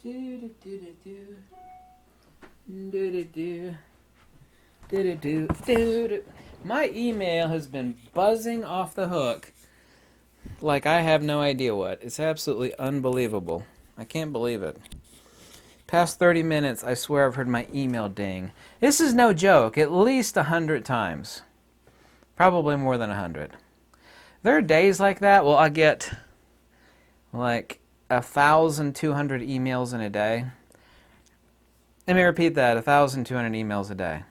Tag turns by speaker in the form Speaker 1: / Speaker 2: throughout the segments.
Speaker 1: Do do do do do do do do do do do. My email has been buzzing off the hook like I have no idea what. It's absolutely unbelievable. I can't believe it. Past 30 minutes, I swear I've heard my email ding. This is no joke. At least 100 times. Probably more than 100. There are days like that. Well, I get like 1,200 emails in a day. Let me repeat that, 1,200 emails a day.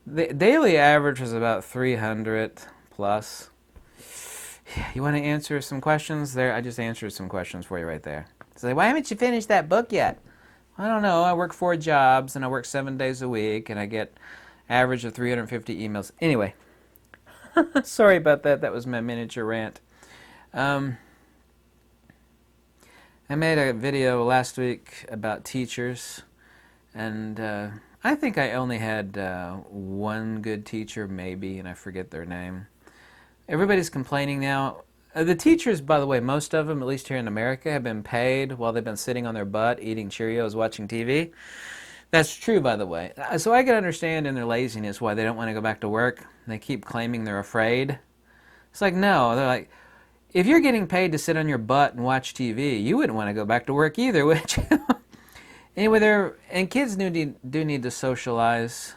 Speaker 1: The daily average is about 300 plus. You want to answer some questions? There, I just answered some questions for you right there. So, why haven't you finished that book yet? I don't know. I work 4 jobs and I work 7 days a week and I get average of 350 emails. Anyway, sorry about that. That was my miniature rant. I made a video last week about teachers, and I think I only had one good teacher, maybe, and I forget their name. Everybody's complaining now. The teachers, by the way, most of them, at least here in America, have been paid while they've been sitting on their butt, eating Cheerios, watching TV. That's true, by the way. So I can understand in their laziness why they don't want to go back to work. They keep claiming they're afraid. It's like, no. They're like, if you're getting paid to sit on your butt and watch TV, you wouldn't want to go back to work either, would you? Anyway, and kids do need to socialize.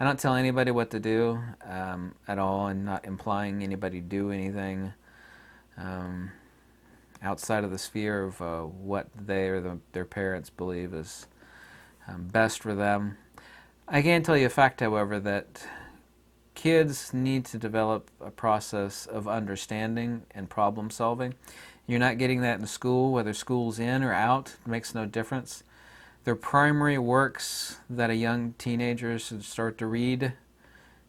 Speaker 1: I don't tell anybody what to do at all. I'm not implying anybody do anything outside of the sphere of what they or their parents believe is best for them. I can tell you a fact, however, that kids need to develop a process of understanding and problem solving. You're not getting that in school, whether school's in or out, it makes no difference. Their primary works that a young teenager should start to read,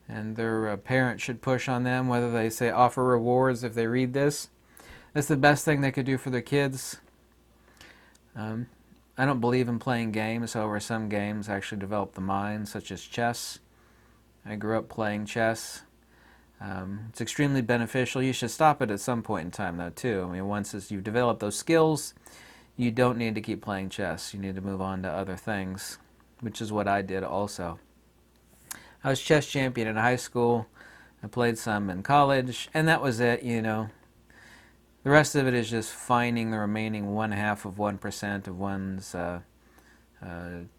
Speaker 1: and their parents should push on them, whether they say offer rewards if they read this. That's the best thing they could do for their kids. I don't believe in playing games, however some games actually develop the mind, such as chess. I grew up playing chess. It's extremely beneficial. You should stop it at some point in time, though, too. I mean, once you've developed those skills, you don't need to keep playing chess. You need to move on to other things, which is what I did also. I was chess champion in high school. I played some in college, and that was it, you know. The rest of it is just finding the remaining 0.5% of one's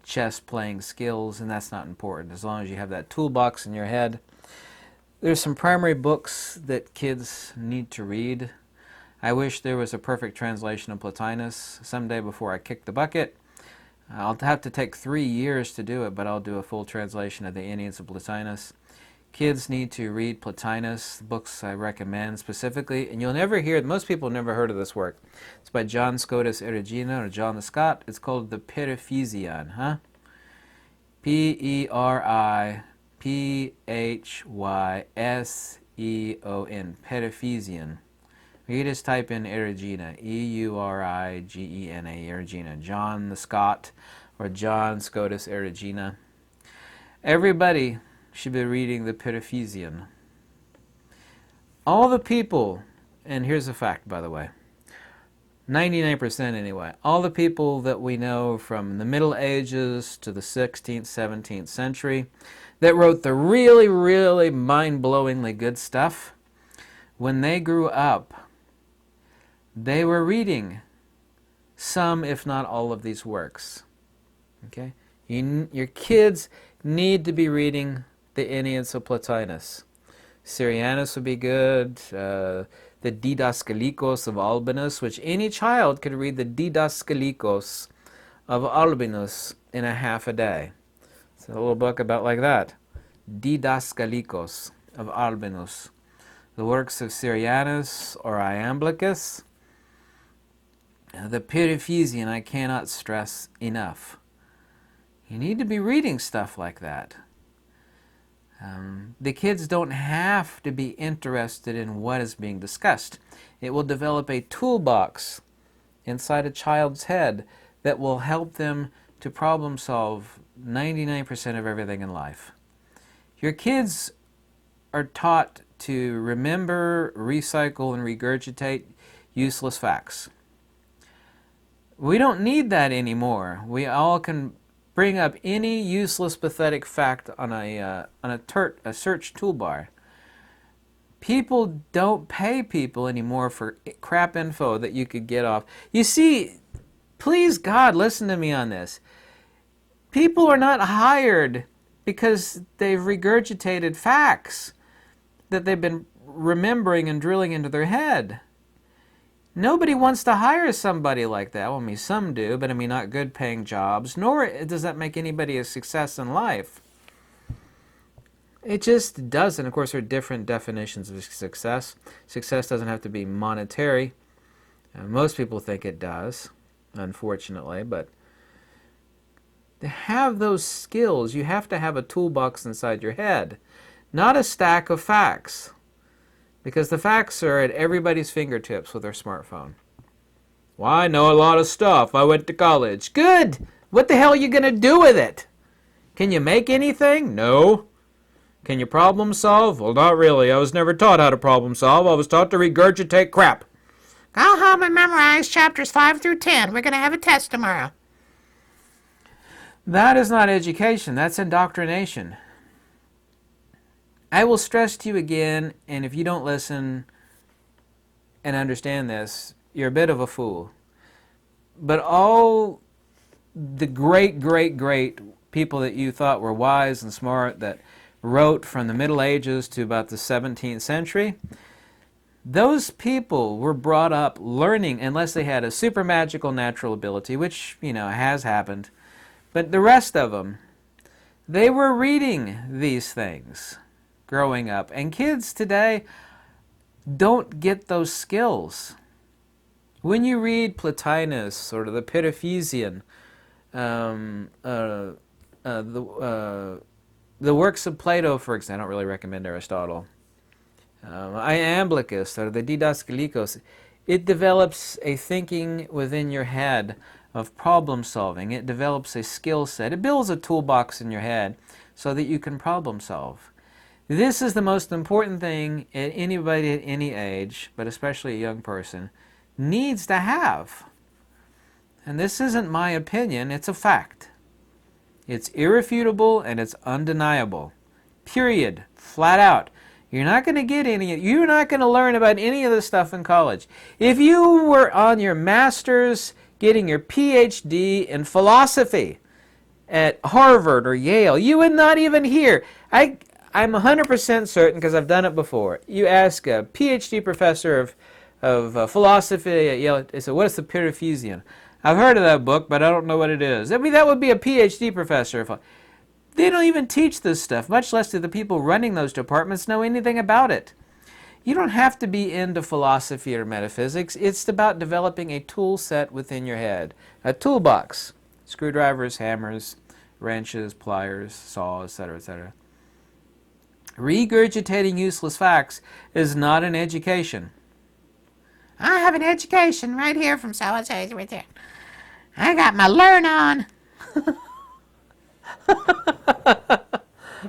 Speaker 1: chess playing skills, and that's not important as long as you have that toolbox in your head. There's some primary books that kids need to read. I wish there was a perfect translation of Plotinus someday before I kick the bucket. I'll have to take 3 years to do it, but I'll do a full translation of the Enneads of Plotinus. Kids need to read Plotinus, books I recommend specifically, and you'll never hear, most people have never heard of this work. It's by John Scotus Erigena, or John the Scot. It's called the Periphysion, P-E-R-I-P-H-Y-S-E-O-N, Periphysion. You just type in Erigena, E-U-R-I-G-E-N-A, Erigena, John the Scot, or John Scotus Erigena. Everybody should be reading the Periphysion. All the people, and here's a fact, by the way, 99% anyway, all the people that we know from the Middle Ages to the 16th, 17th century that wrote the really, really mind-blowingly good stuff, when they grew up, they were reading some, if not all, of these works. Okay? Your kids need to be reading the Enneads of Plotinus. Syrianus would be good. The Didaskalikos of Albinus, which any child could read the Didaskalikos of Albinus in a half a day. It's a little book about like that. Didaskalikos of Albinus. The works of Syrianus or Iamblichus. The Periphysion I cannot stress enough. You need to be reading stuff like that. The kids don't have to be interested in what is being discussed. It will develop a toolbox inside a child's head that will help them to problem solve 99% of everything in life. Your kids are taught to remember, recycle, and regurgitate useless facts. We don't need that anymore. We all can bring up any useless, pathetic fact on a search toolbar. People don't pay people anymore for crap info that you could get off. You see, please God, listen to me on this. People are not hired because they've regurgitated facts that they've been remembering and drilling into their head. Nobody wants to hire somebody like that. Well, I mean, some do, but I mean, not good paying jobs, nor does that make anybody a success in life. It just doesn't. Of course, there are different definitions of success. Success doesn't have to be monetary. Most people think it does, unfortunately, but to have those skills, you have to have a toolbox inside your head, not a stack of facts. Because the facts are at everybody's fingertips with their smartphone. Well, I know a lot of stuff. I went to college. Good! What the hell are you going to do with it? Can you make anything? No. Can you problem solve? Well, not really. I was never taught how to problem solve. I was taught to regurgitate crap.
Speaker 2: Go home and memorize chapters 5 through 10. We're going to have a test tomorrow.
Speaker 1: That is not education. That's indoctrination. I will stress to you again, and if you don't listen and understand this, you're a bit of a fool. But all the great people that you thought were wise and smart that wrote from the Middle Ages to about the 17th century, those people were brought up learning, unless they had a super magical natural ability, which, has happened. But the rest of them, they were reading these things growing up. And kids today don't get those skills. When you read Plotinus or the Pitaphesian, the works of Plato, for example, I don't really recommend Aristotle, Iamblichus or the Didaskalikos, it develops a thinking within your head of problem solving. It develops a skill set. It builds a toolbox in your head so that you can problem solve. This is the most important thing anybody at any age, but especially a young person, needs to have. And this isn't my opinion, it's a fact. It's irrefutable and it's undeniable. Period. Flat out. You're not going to get you're not going to learn about any of this stuff in college. If you were on your master's getting your PhD in philosophy at Harvard or Yale, you would not even hear. I'm 100% certain, because I've done it before. You ask a PhD professor of philosophy at Yale, they say, what is the Pitaphesian? I've heard of that book, but I don't know what it is. I mean, that would be a PhD professor. They don't even teach this stuff, much less do the people running those departments know anything about it. You don't have to be into philosophy or metaphysics. It's about developing a tool set within your head. A toolbox. Screwdrivers, hammers, wrenches, pliers, saws, etc., etc. Regurgitating useless facts is not an education.
Speaker 2: I have an education right here from so-and-so right there. I got my learn on.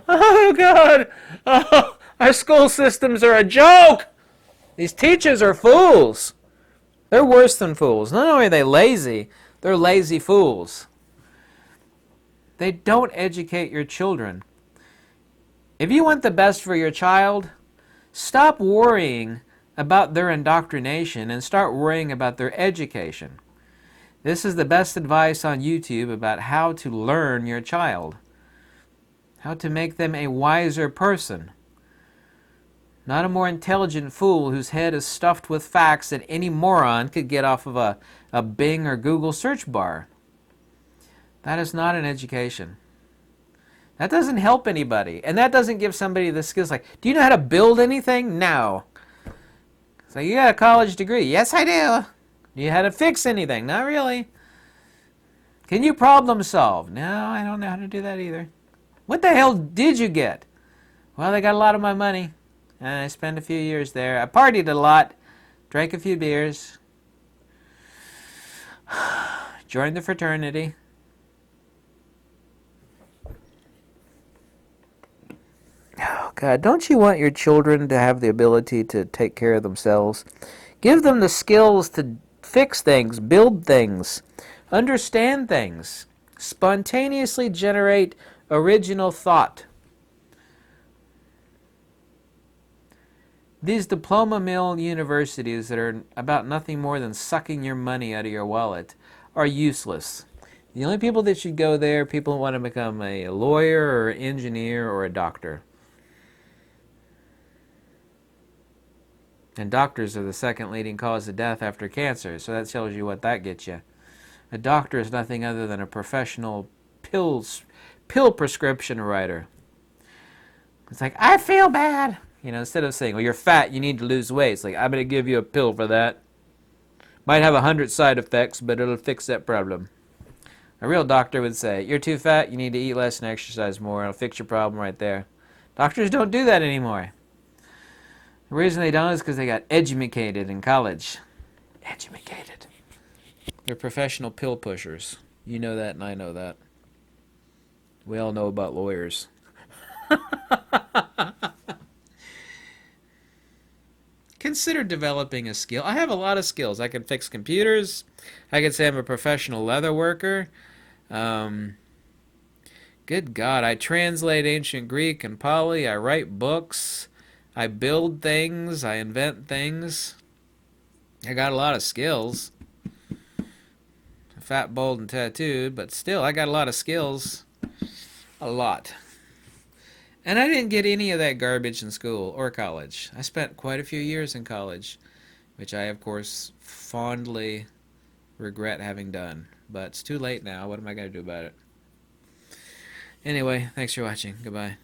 Speaker 1: Oh, God. Oh, our school systems are a joke. These teachers are fools. They're worse than fools. Not only are they lazy, they're lazy fools. They don't educate your children. If you want the best for your child, stop worrying about their indoctrination and start worrying about their education. This is the best advice on YouTube about how to learn your child, how to make them a wiser person, not a more intelligent fool whose head is stuffed with facts that any moron could get off of a Bing or Google search bar. That is not an education. That doesn't help anybody, and that doesn't give somebody the skills like, do you know how to build anything? No. So you got a college degree? Yes, I do. Do you know how to fix anything? Not really. Can you problem solve? No, I don't know how to do that either. What the hell did you get? Well, they got a lot of my money, and I spent a few years there. I partied a lot, drank a few beers, joined the fraternity. Oh, God, don't you want your children to have the ability to take care of themselves? Give them the skills to fix things, build things, understand things, spontaneously generate original thought. These diploma mill universities that are about nothing more than sucking your money out of your wallet are useless. The only people that should go there are people who want to become a lawyer or an engineer or a doctor. And doctors are the second leading cause of death after cancer, so that tells you what that gets you. A doctor is nothing other than a professional pill prescription writer. It's like, I feel bad. Instead of saying, well, you're fat, you need to lose weight. It's like, I'm going to give you a pill for that. Might have 100 side effects, but it'll fix that problem. A real doctor would say, you're too fat, you need to eat less and exercise more. It'll fix your problem right there. Doctors don't do that anymore. The reason they don't is because they got educated in college. Educated. They're professional pill pushers. You know that and I know that. We all know about lawyers. Consider developing a skill. I have a lot of skills. I can fix computers. I can say I'm a professional leather worker. Good God, I translate ancient Greek and Pali. I write books. I build things. I invent things. I got a lot of skills. Fat, bold, and tattooed, but still, I got a lot of skills. A lot. And I didn't get any of that garbage in school or college. I spent quite a few years in college, which I, of course, fondly regret having done. But it's too late now. What am I going to do about it? Anyway, thanks for watching. Goodbye.